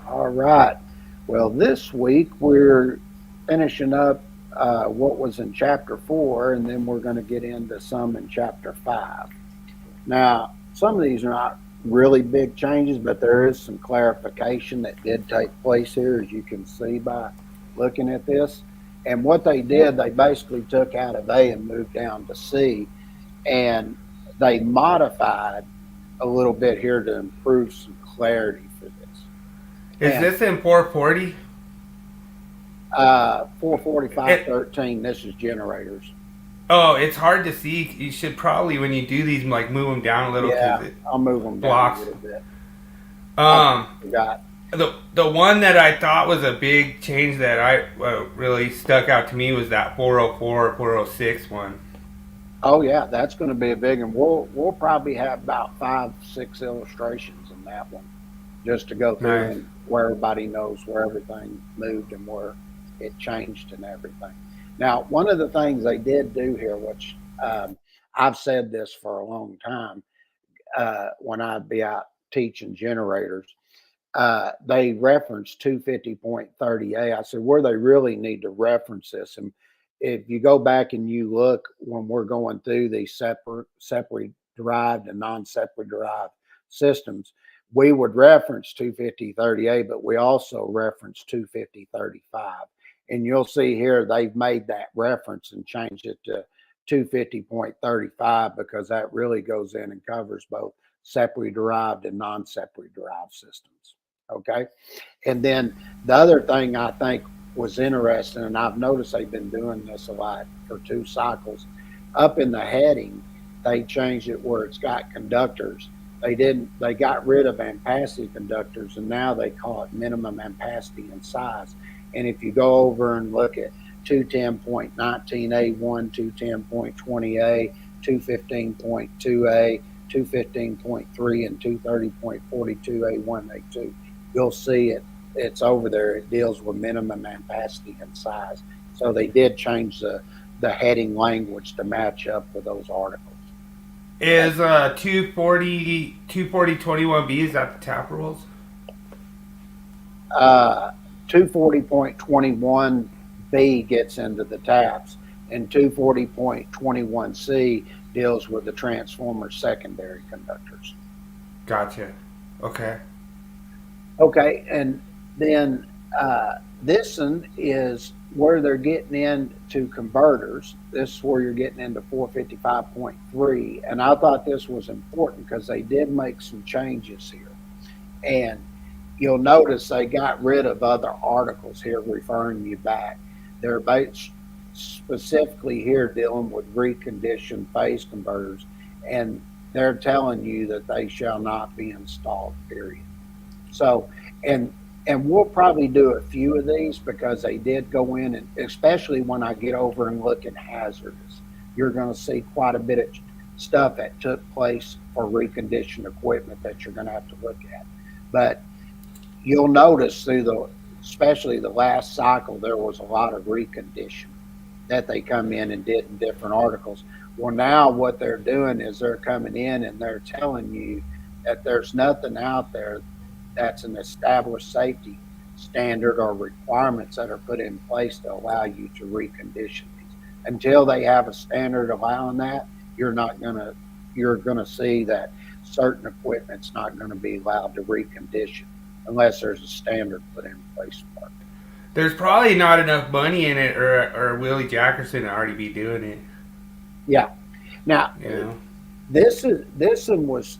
All right. Well, this week we're finishing up what was in chapter four, and then we're going to get into some in chapter five. Now, some of these are not really big changes, but there is some clarification that did take place here, as you can see by looking at this. And what they did, they basically took out of A and moved down to C, and they modified a little bit here to improve some clarity for this. Is And this in 440? 445 It, 13. This is generators. oh, it's hard to see. You should probably, when you do these, like move them down a little Yeah, because it I'll move them down a blocks. little bit. I Um, forgot. the one that I thought was a big change that I really stuck out to me was that 404 406 one. Oh yeah, that's going to be a big one. We'll probably have about 5 6 illustrations in that one, just to go through Nice. and where everybody knows where everything moved and where it changed and everything. Now, one of the things they did do here, which I've said this for a long time, when I'd be out teaching generators, they referenced 250.30A. I said, where they really need to reference this. And if you go back and you look when we're going through these separate derived and non-separate derived systems, we would reference 250.30A, but we also reference 250.35. And you'll see here they've made that reference and changed it to 250.35 because that really goes in and covers both separately derived and non-separately derived systems. Okay. And then the other thing I think was interesting, and I've noticed they've been doing this a lot for 2 cycles, up in the heading, they changed it where it's got conductors. They got rid of ampacity conductors and now they call it minimum ampacity and size. And if you go over and look at 210.19A1, 210.20A, 215.2A, 215.3, and 230.42A1A2, you'll see it's over there. It deals with minimum ampacity and size. So they did change the heading language to match up with those articles. Okay. Is 240 is that the tap rules? Uh, 240.21B gets into the taps, and 240.21C deals with the transformer secondary conductors. Gotcha. Okay. Okay, and then this one is where they're getting into converters. This is where you're getting into 455.3. And I thought this was important because they did make some changes here. And you'll notice they got rid of other articles here referring you back. They're specifically here dealing with reconditioned phase converters, and they're telling you that they shall not be installed, period. So, and we'll probably do a few of these because they did go in, and especially when I get over and look at hazardous, you're going to see quite a bit of stuff that took place for reconditioned equipment that you're going to have to look at. But you'll notice through especially the last cycle, there was a lot of recondition that they come in and did in different articles. Well, now what they're doing is they're coming in and they're telling you that there's nothing out there that's an established safety standard or requirements that are put in place to allow you to recondition these. Until they have a standard allowing that, you're not gonna you're gonna see that certain equipment's not going to be allowed to recondition unless there's a standard put in place for it. There's probably not enough money in it, or Willie Jackerson to already be doing it. Yeah. Now, You know. this one was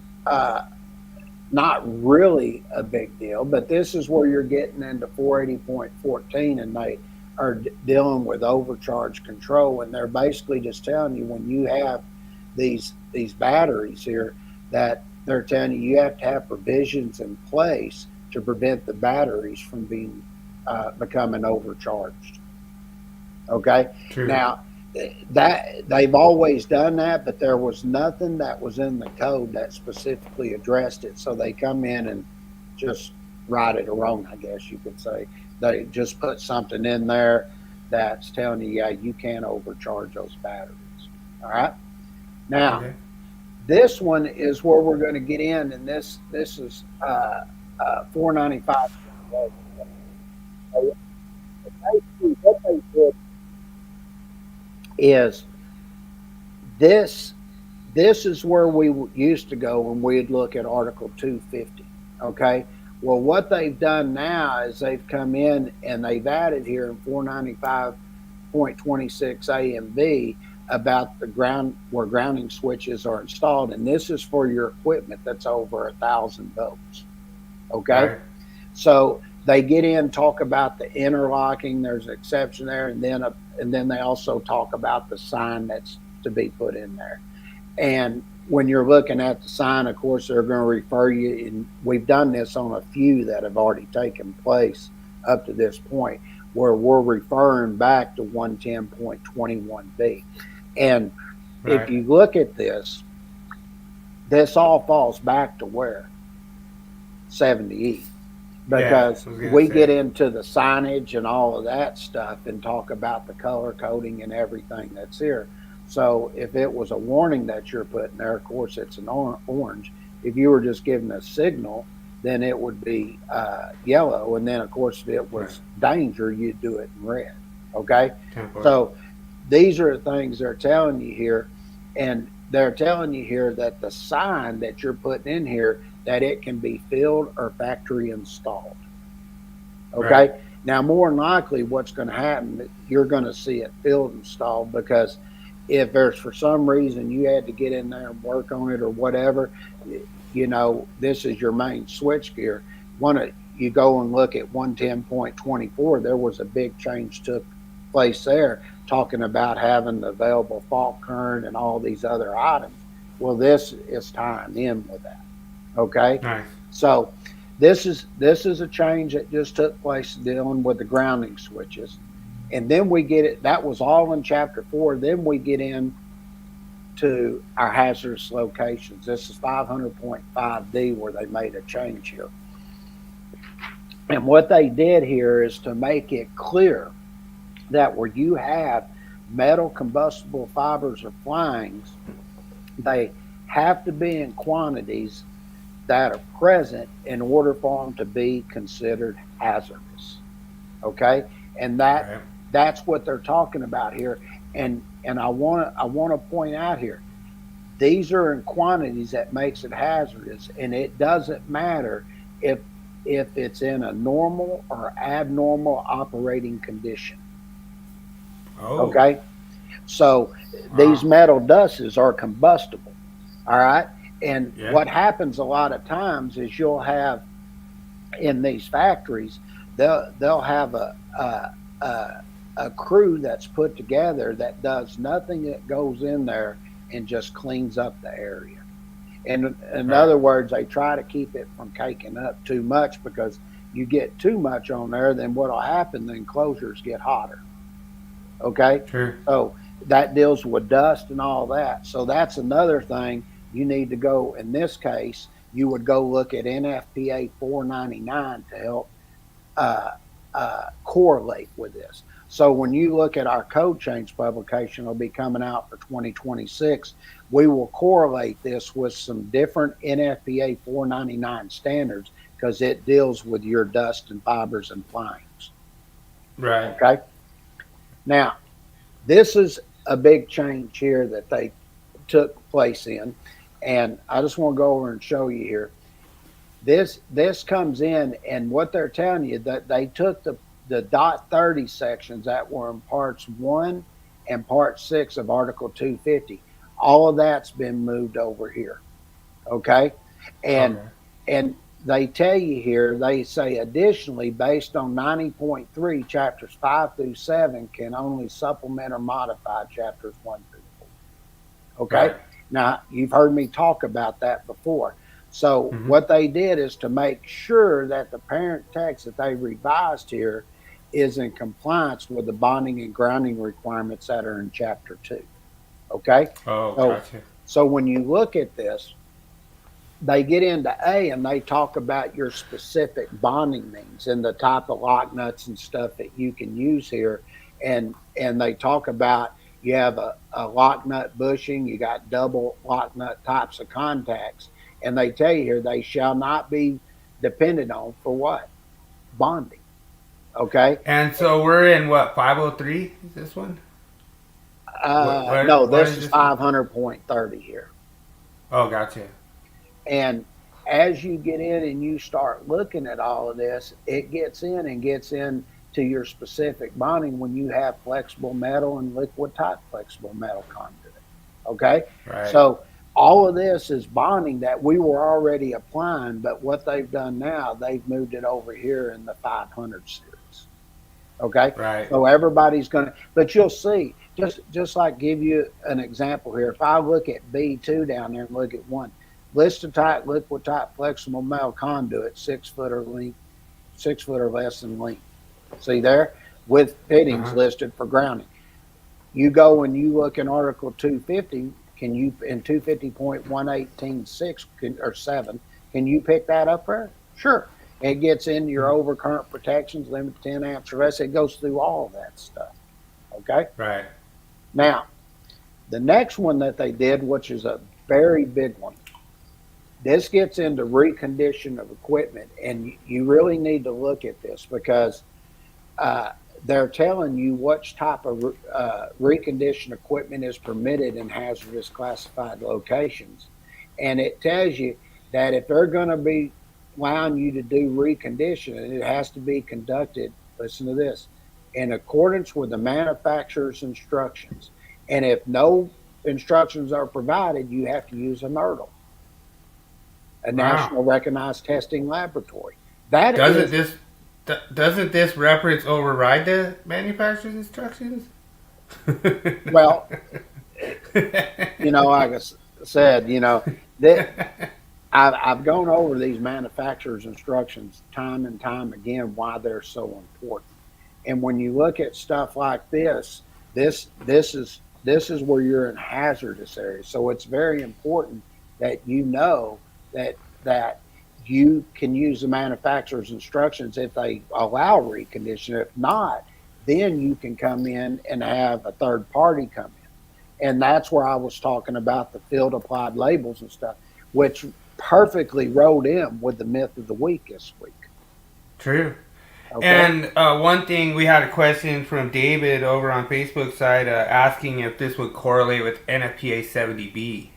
not really a big deal, but this is where you're getting into 480.14, and they are dealing with overcharge control, and they're basically just telling you when you have these batteries here that they're telling you you have to have provisions in place to prevent the batteries from being becoming overcharged. Okay, True. now that they've always done that, but there was nothing that was in the code that specifically addressed it. So they come in and just right it wrong, I guess you could say. They just put something in there that's telling you, yeah, you can't overcharge those batteries. All right. Now, Okay. this one is where we're going to get in, and this is 495. So basically what they did is this this is where we used to go when we'd look at Article 250. Okay. Well, what they've done now is they've come in and they've added here in 495.26 A and B about the ground where grounding switches are installed. And this is for your equipment that's over 1,000 volts. Okay. Right. So they get in, talk about the interlocking. There's an exception there, and then they also talk about the sign that's to be put in there. And when you're looking at the sign, of course, they're going to refer you. And we've done this on a few that have already taken place up to this point, where we're referring back to 110.21B. And if Right. you look at this all falls back to where 70E, Yeah. because I was gonna we get say. into the signage and all of that stuff and talk about the color coding and everything that's here. So if it was a warning that you're putting there, of course it's an orange. If you were just giving a signal, then it would be yellow. And then of course if it Right. was danger, you'd do it in red. Okay. 10-4. So these are the things they're telling you here. And they're telling you here that the sign that you're putting in here, that it can be filled or factory installed. Right. Okay. Now, more than likely, what's going to happen, you're going to see it field installed, because if there's for some reason you had to get in there and work on it or whatever, this is your main switch gear. You go and look at 110.24, there was a big change took place there, talking about having the available fault current and all these other items. Well, this is tying in with that. Okay. Nice. So this is a change that just took place dealing with the grounding switches. And then we get it, that was all in chapter 4. Then we get in to our hazardous locations. This is 500.5D where they made a change here. And what they did here is to make it clear that where you have metal combustible fibers or flangs, they have to be in quantities that are present in order for them to be considered hazardous. Okay. And Right. that's what they're talking about here. And I want to point out here, these are in quantities that makes it hazardous, and it doesn't matter if it's in a normal or abnormal operating condition. Oh. Okay. So these Wow. metal dusts are combustible. All right. And Yeah. what happens a lot of times is you'll have in these factories, they'll have a crew that's put together that does nothing, that goes in there and just cleans up the area. And in Right. other words, they try to keep it from caking up too much, because you get too much on there, then what'll happen? Then closures get hotter. Okay. Sure. So that deals with dust and all that. So that's another thing you need to go. In this case, you would go look at NFPA 499 to help uh, correlate with this. So when you look at our code change publication, it'll be coming out for 2026. We will correlate this with some different NFPA 499 standards, because it deals with your dust and fibers and flames. Right. Okay. Now, this is a big change here that they took place in. And I just want to go over and show you here. This comes in, and what they're telling you, that they took the dot 30 sections that were in parts 1 and part 6 of Article 250. All of that's been moved over here. Okay. And Okay. and they tell you here, they say additionally, based on 90.3, chapters 5 through 7 can only supplement or modify chapters 1 through 4. Okay. Right. Now, you've heard me talk about that before. So, Mm-hmm. what they did is to make sure that the parent text that they revised here is in compliance with the bonding and grounding requirements that are in chapter 2. Okay. Oh, So, gotcha. so when you look at this, they get into A and they talk about your specific bonding means and the type of lock nuts and stuff that you can use here. And they talk about, you have a lock nut bushing, you got double lock nut types of contacts. And they tell you here, they shall not be depended on for what? bonding. Okay. And so we're in what 503? Is this one? No, What this is is this one? 500.30 here. Oh, gotcha. And as you get in and you start looking at all of this, it gets in and gets in to your specific bonding when you have flexible metal and liquid type flexible metal conduit. Okay. Right. So all of this is bonding that we were already applying, but what they've done now, they've moved it over here in the 500 series. Okay. Right. So everybody's going to, but you'll see, just like give you an example here. If I look at B2 down there and look at one, blister type, liquid type, flexible metal conduit, 6 foot or length, 6 foot or less in length. See there? With Uh fittings huh. listed for grounding. You go and you look in Article 250, can you, in 250.118.6 or 7, can you pick that up there? Sure. It gets into your overcurrent protections, limit to 10 amps or less. It goes through all of that stuff. Okay. Right. Now, the next one that they did, which is a very big one, this gets into recondition of equipment. And you really need to look at this because uh, they're telling you which type of reconditioned equipment is permitted in hazardous classified locations. And it tells you that if they're going to be allowing you to do reconditioning, it has to be conducted, listen to this, in accordance with the manufacturer's instructions. And if no instructions are provided, you have to use a NERDL, a Wow. national recognized testing laboratory. That Doesn't is, this doesn't this reference override the manufacturer's instructions? well, like I said, that I've gone over these manufacturers' instructions time and time again why they're so important. And when you look at stuff like this is where you're in hazardous areas. So it's very important that you know that you can use the manufacturer's instructions if they allow recondition. If not, then you can come in and have a third party come in. And that's where I was talking about the field applied labels and stuff, which perfectly rolled in with the myth of the week this week. True. Okay. And one thing, we had a question from David over on Facebook side asking if this would correlate with NFPA 70B.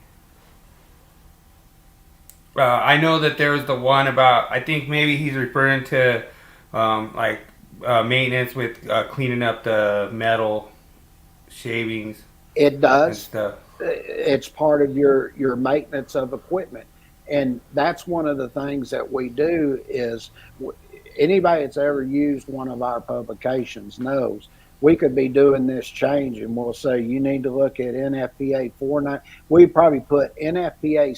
I know that there was the one about, I think maybe he's referring to like maintenance with cleaning up the metal shavings It and does. stuff. It's part of your maintenance of equipment, and that's one of the things that we do is anybody that's ever used one of our publications knows we could be doing this change and we'll say you need to look at NFPA 49. We probably put NFPA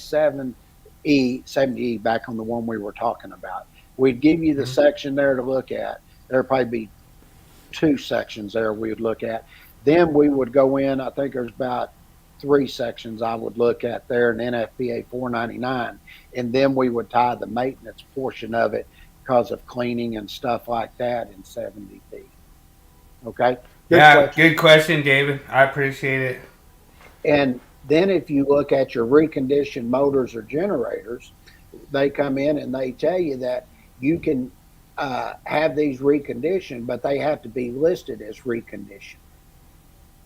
70E back on the one we were talking about. We'd give you the Mm-hmm. section there to look at. There'd probably be two sections there we would look at. Then we would go in, I think there's about three sections I would look at there in NFPA 499. And then we would tie the maintenance portion of it because of cleaning and stuff like that in 70B. Okay. Good Yeah, question. good question, David. I appreciate it. And then if you look at your reconditioned motors or generators, they come in and they tell you that you can have these reconditioned, but they have to be listed as reconditioned.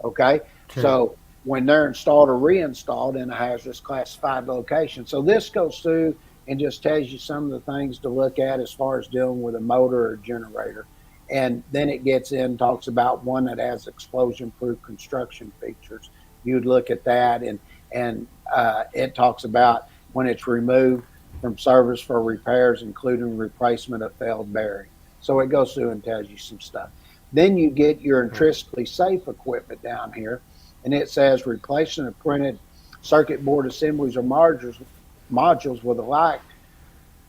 Okay. True. So when they're installed or reinstalled in a hazardous classified location. So this goes through and just tells you some of the things to look at as far as dealing with a motor or generator. And then it gets in, talks about one that has explosion proof construction features. You'd look at that and it talks about when it's removed from service for repairs, including replacement of failed bearing. So it goes through and tells you some stuff. Then you get your intrinsically safe equipment down here, and it says replacement of printed circuit board assemblies or modules with a like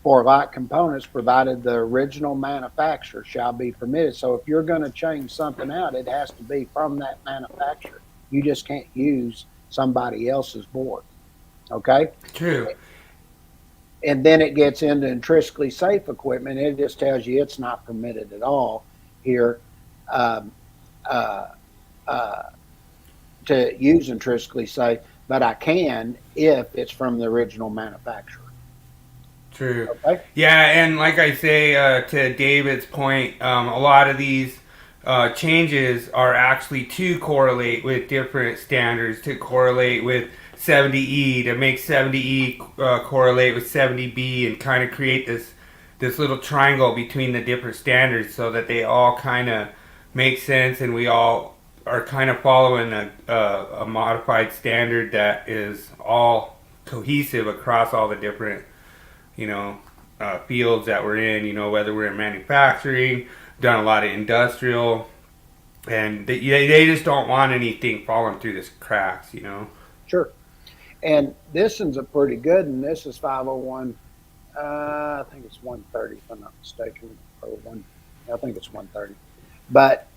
for like components provided the original manufacturer shall be permitted. So if you're going to change something out, it has to be from that manufacturer. You just can't use somebody else's board. Okay. True. And then it gets into intrinsically safe equipment. It just tells you it's not permitted at all here um, uh, uh, to use intrinsically safe, but I can if it's from the original manufacturer. True. Okay. Yeah, and like I say to David's point, a lot of these changes are actually to correlate with different standards, to correlate with 70E, to make 70E correlate with 70B, and kind of create this little triangle between the different standards, so that they all kind of make sense, and we all are kind of following a modified standard that is all cohesive across all the different you know, fields that we're in, whether we're in manufacturing, done a lot of industrial, and they just don't want anything falling through the cracks. Sure. And this one's a pretty good, and this is 501. I think it's 130, if I'm not mistaken, or one. I think it's 130. But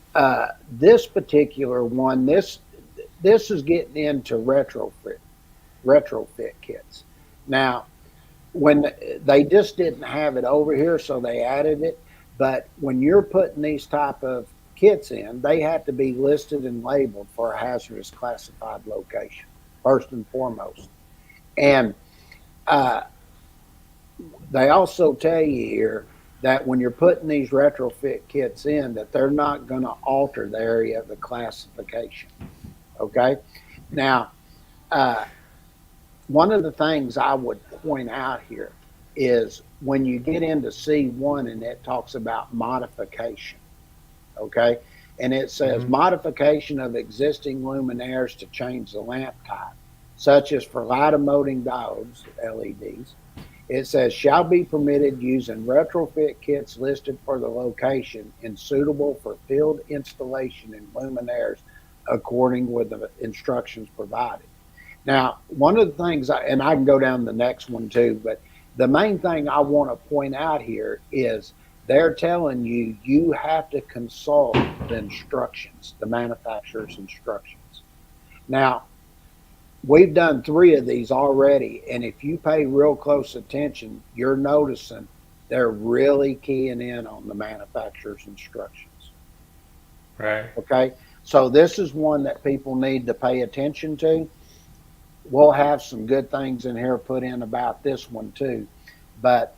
this particular one, this is getting into retrofit kits. Now, when they just didn't have it over here, so they added it. But when you're putting these type of kits in, they have to be listed and labeled for a hazardous classified location, first and foremost. And uh, they also tell you here that when you're putting these retrofit kits in, that they're not going to alter the area of the classification. Okay. Now, uh, one of the things I would point out here is when you get into C1 and it talks about modification, okay? And it says Mm-hmm. modification of existing luminaires to change the lamp type, such as for light emoting diodes, LEDs. It says shall be permitted using retrofit kits listed for the location and suitable for field installation in luminaires according with the instructions provided. Now, one of the things, and I can go down the next one too, but the main thing I want to point out here is they're telling you you have to consult the instructions, the manufacturer's instructions. Now, we've done 3 of these already, and if you pay real close attention, you're noticing they're really keying in on the manufacturer's instructions. Right. Okay, so this is one that people need to pay attention to. We'll have some good things in here put in about this one too. But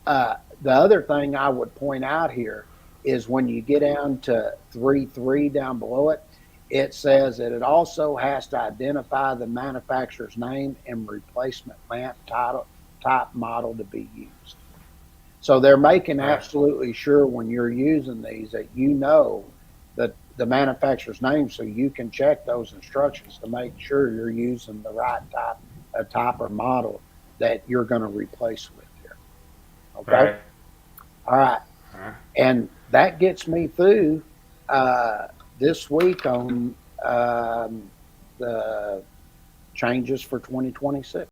the other thing I would point out here is when you get down to 3.3 down below it, it says that it also has to identify the manufacturer's name and replacement lamp type model to be used. So they're making Right. absolutely sure when you're using these that you know the manufacturer's name, so you can check those instructions to make sure you're using the right type or model that you're going to replace with here. Okay. Right. All right. Right. And that gets me through this week on the changes for 2026.